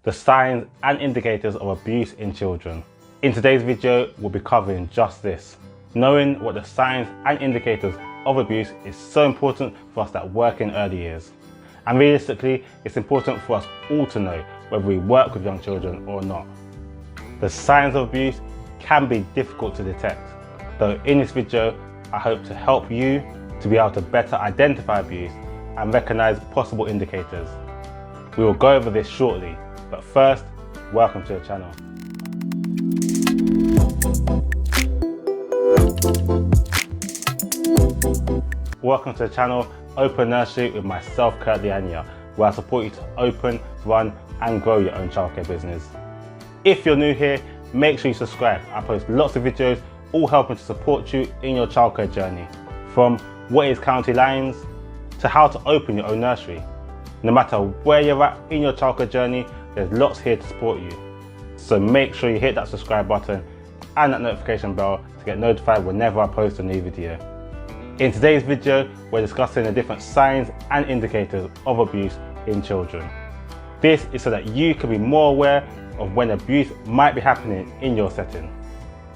the signs and indicators of abuse in children. In today's video, we'll be covering just this. Knowing what the signs and indicators of abuse is so important for us that work in early years. And realistically, it's important for us all to know whether we work with young children or not. The signs of abuse can be difficult to detect, though in this video, I hope to help you to be able to better identify abuse and recognize possible indicators. We will go over this shortly, but first, welcome to the channel. Welcome to the channel Open Nursery with myself, Kurt Liania, where I support you to open, run and grow your own childcare business. If you're new here, make sure you subscribe. I post lots of videos all helping to support you in your childcare journey, from what is county lines to how to open your own nursery. No matter where you're at in your childcare journey, there's lots here to support you. So make sure you hit that subscribe button and that notification bell to get notified whenever I post a new video. In today's video, we're discussing the different signs and indicators of abuse in children. This is so that you can be more aware of when abuse might be happening in your setting.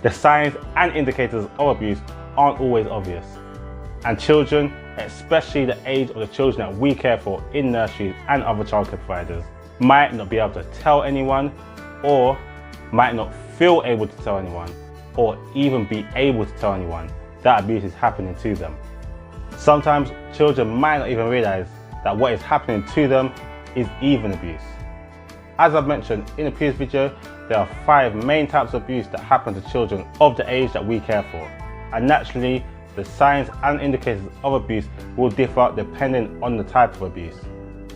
The signs and indicators of abuse aren't always obvious, and children, especially the age of the children that we care for in nurseries and other childcare providers, might not be able to tell anyone, or might not feel able to tell anyone, or even be able to tell anyone that abuse is happening to them. Sometimes children might not even realize that what is happening to them is even abuse. As I've mentioned in a previous video, there are 5 main types of abuse that happen to children of the age that we care for. And naturally, the signs and indicators of abuse will differ depending on the type of abuse.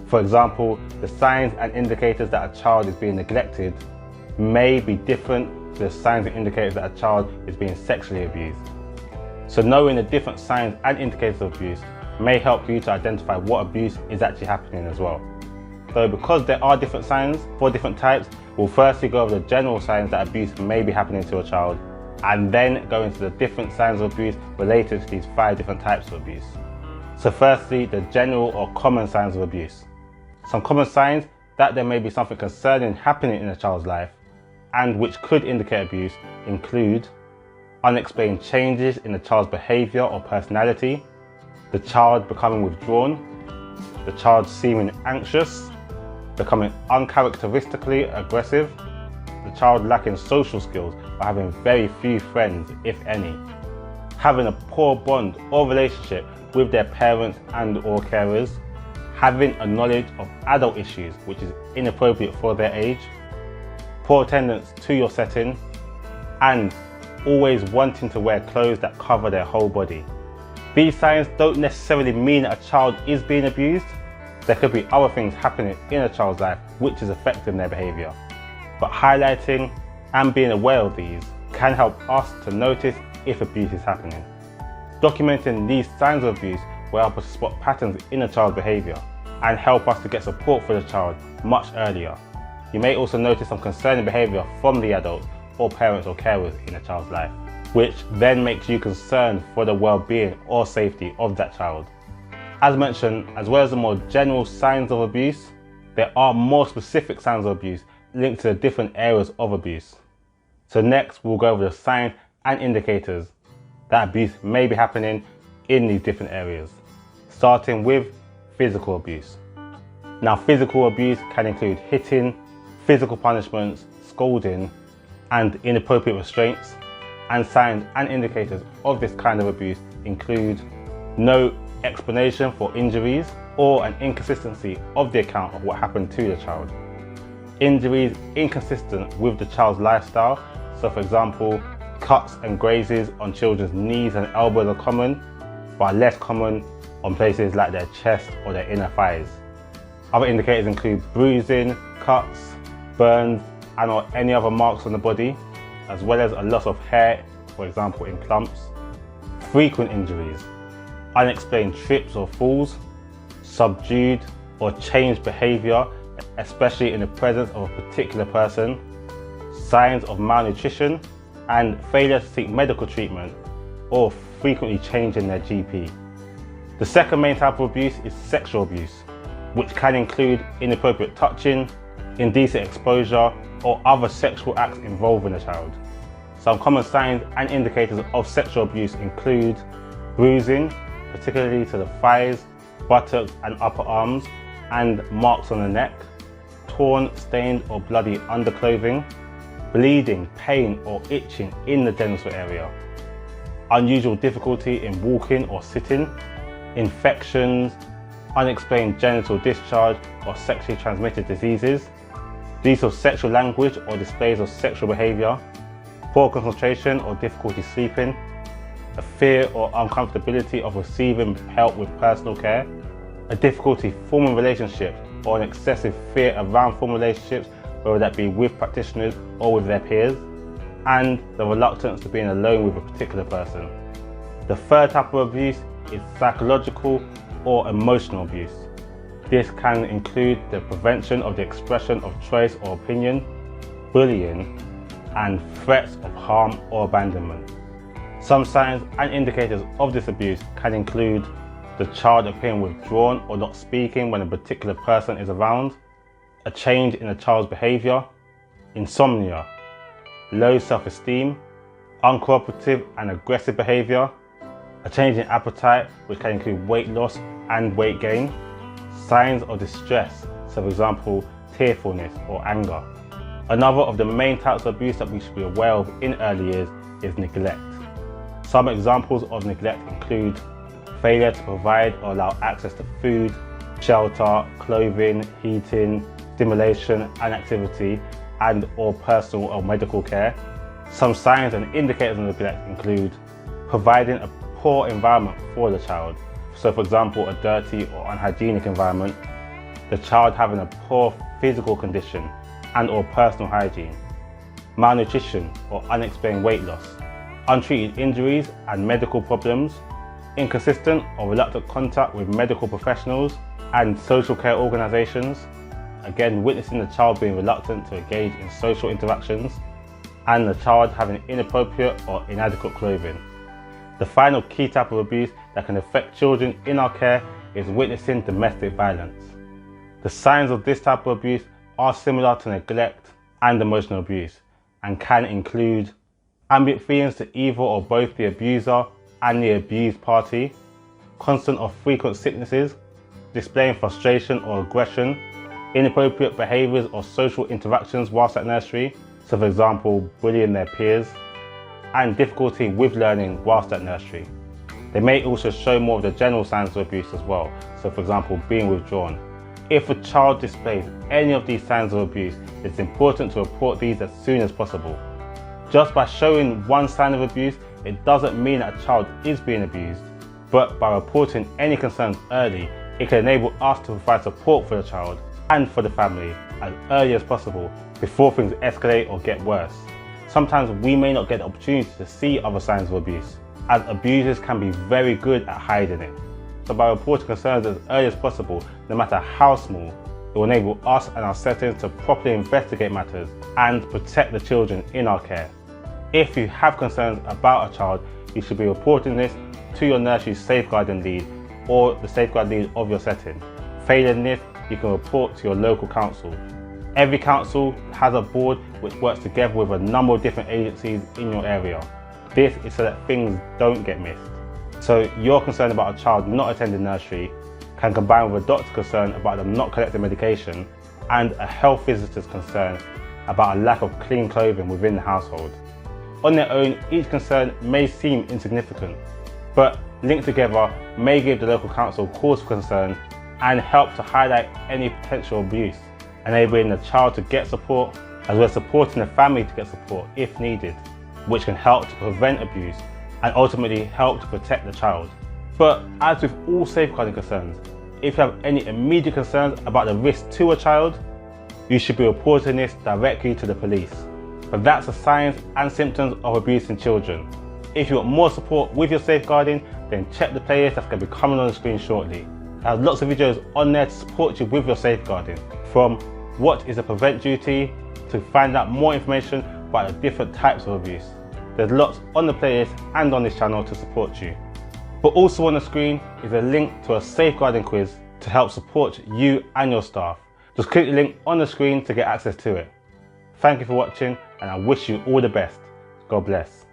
For example, the signs and indicators that a child is being neglected may be different to the signs and indicators that a child is being sexually abused. So knowing the different signs and indicators of abuse may help you to identify what abuse is actually happening as well. So because there are different signs for different types, we'll firstly go over the general signs that abuse may be happening to a child, and then go into the different signs of abuse related to these 5 different types of abuse. So firstly, the general or common signs of abuse. Some common signs that there may be something concerning happening in a child's life and which could indicate abuse include unexplained changes in the child's behaviour or personality, the child becoming withdrawn, the child seeming anxious, becoming uncharacteristically aggressive, the child lacking social skills by having very few friends, if any, having a poor bond or relationship with their parents and or carers, having a knowledge of adult issues which is inappropriate for their age, poor attendance to your setting, and always wanting to wear clothes that cover their whole body. These signs don't necessarily mean that a child is being abused. There could be other things happening in a child's life which is affecting their behaviour. But highlighting and being aware of these can help us to notice if abuse is happening. Documenting these signs of abuse will help us spot patterns in a child's behaviour and help us to get support for the child much earlier. You may also notice some concerning behaviour from the adults or parents or carers in a child's life, which then makes you concerned for the well-being or safety of that child. As mentioned, as well as the more general signs of abuse, there are more specific signs of abuse linked to the different areas of abuse. So next we'll go over the signs and indicators that abuse may be happening in these different areas, starting with physical abuse. Now, physical abuse can include hitting, physical punishments, scolding, and inappropriate restraints. And signs and indicators of this kind of abuse include no explanation for injuries or an inconsistency of the account of what happened to the child. Injuries inconsistent with the child's lifestyle, so for example, cuts and grazes on children's knees and elbows are common, but less common on places like their chest or their inner thighs. Other indicators include bruising, cuts, burns, and or any other marks on the body, as well as a loss of hair, for example in clumps, frequent injuries, unexplained trips or falls, subdued or changed behaviour, especially in the presence of a particular person, signs of malnutrition, and failure to seek medical treatment or frequently changing their GP. The second main type of abuse is sexual abuse, which can include inappropriate touching, indecent exposure, or other sexual acts involving the child. Some common signs and indicators of sexual abuse include bruising, particularly to the thighs, buttocks and upper arms, and marks on the neck, torn, stained or bloody underclothing, bleeding, pain or itching in the genital area, unusual difficulty in walking or sitting, infections, unexplained genital discharge or sexually transmitted diseases, use of sexual language or displays of sexual behaviour, poor concentration or difficulty sleeping, a fear or uncomfortability of receiving help with personal care, a difficulty forming relationships or an excessive fear around forming relationships, whether that be with practitioners or with their peers, and the reluctance to being alone with a particular person. The third type of abuse is psychological or emotional abuse. This can include the prevention of the expression of choice or opinion, bullying, and threats of harm or abandonment. Some signs and indicators of this abuse can include the child appearing withdrawn or not speaking when a particular person is around, a change in the child's behaviour, insomnia, low self-esteem, uncooperative and aggressive behaviour, a change in appetite which can include weight loss and weight gain, signs of distress, so for example tearfulness or anger. Another of the main types of abuse that we should be aware of in early years is neglect. Some examples of neglect include failure to provide or allow access to food, shelter, clothing, heating, stimulation and activity, and or personal or medical care. Some signs and indicators of neglect include providing a poor environment for the child, so for example a dirty or unhygienic environment, the child having a poor physical condition and or personal hygiene, malnutrition or unexplained weight loss, untreated injuries and medical problems, inconsistent or reluctant contact with medical professionals and social care organisations, again witnessing the child being reluctant to engage in social interactions, and the child having inappropriate or inadequate clothing. The final key type of abuse that can affect children in our care is witnessing domestic violence. The signs of this type of abuse are similar to neglect and emotional abuse and can include ambient feelings to either or both the abuser and the abused party, constant or frequent sicknesses, displaying frustration or aggression, inappropriate behaviours or social interactions whilst at nursery, so for example bullying their peers, and difficulty with learning whilst at nursery. They may also show more of the general signs of abuse as well, so for example being withdrawn. If a child displays any of these signs of abuse, it's important to report these as soon as possible. Just by showing one sign of abuse, it doesn't mean that a child is being abused, but by reporting any concerns early, it can enable us to provide support for the child and for the family as early as possible before things escalate or get worse. Sometimes we may not get the opportunity to see other signs of abuse, as abusers can be very good at hiding it. So by reporting concerns as early as possible, no matter how small, it will enable us and our settings to properly investigate matters and protect the children in our care. If you have concerns about a child, you should be reporting this to your nursery safeguarding lead or the safeguard lead of your setting. Failing this, you can report to your local council. Every council has a board which works together with a number of different agencies in your area. This is so that things don't get missed. So your concern about a child not attending nursery can combine with a doctor's concern about them not collecting medication and a health visitor's concern about a lack of clean clothing within the household. On their own, each concern may seem insignificant, but linked together may give the local council cause for concern and help to highlight any potential abuse, enabling the child to get support as well as supporting the family to get support if needed, which can help to prevent abuse and ultimately help to protect the child. But as with all safeguarding concerns, if you have any immediate concerns about the risk to a child, you should be reporting this directly to the police. But that's the signs and symptoms of abuse in children. If you want more support with your safeguarding, then check the playlist that's going to be coming on the screen shortly. I have lots of videos on there to support you with your safeguarding, from what is a prevent duty to find out more information about the different types of abuse. There's lots on the playlist and on this channel to support you. But also on the screen is a link to a safeguarding quiz to help support you and your staff. Just click the link on the screen to get access to it. Thank you for watching, and I wish you all the best. God bless.